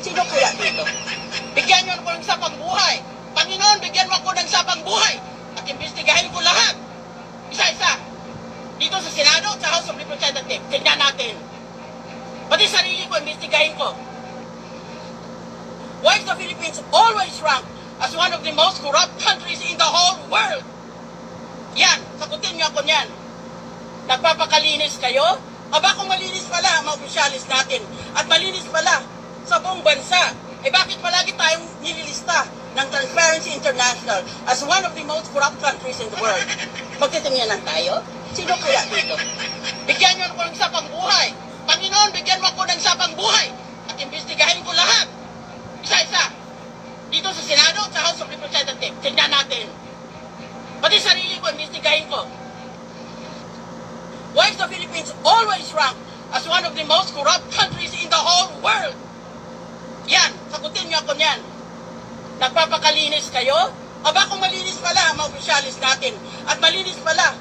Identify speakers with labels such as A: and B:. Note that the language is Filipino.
A: Sino kaya dito? Bigyan niyo ako ng sapang buhay. Panginoon, bigyan mo ako ng sapang buhay. At imbestigahin ko lahat. Isa-isa. Dito sa Senado, sa House of Representatives. Tignan natin. Pati sarili ko, imbestigahin ko. Why is the Philippines always ranked as one of the most corrupt countries in the whole world? Yan, sagutin niyo ako niyan. Nagpapakalinis kayo? Aba kung malinis pala ang mga opisyalis natin at malinis pala sa buong bansa, eh bakit palagi tayong nililista ng Transparency International as one of the most corrupt countries in the world? Magtitingnan tayo? Sino kaya dito? Bigyan niyo ako ng sapang buhay. Panginoon, bigyan mo ako ng sapang buhay at imbestigahin ko lahat. Isa-isa. Dito sa Senado, sa House of Representatives. Tignan natin. Pati sarili ko, imbestigahin ko. Why is the Philippines always ranked as one of the most corrupt countries in the whole world? Yan, sagutin niyo ako niyan. Nagpapakalinis kayo? Aba kung malinis pala ang mga opisyalis natin at malinis pala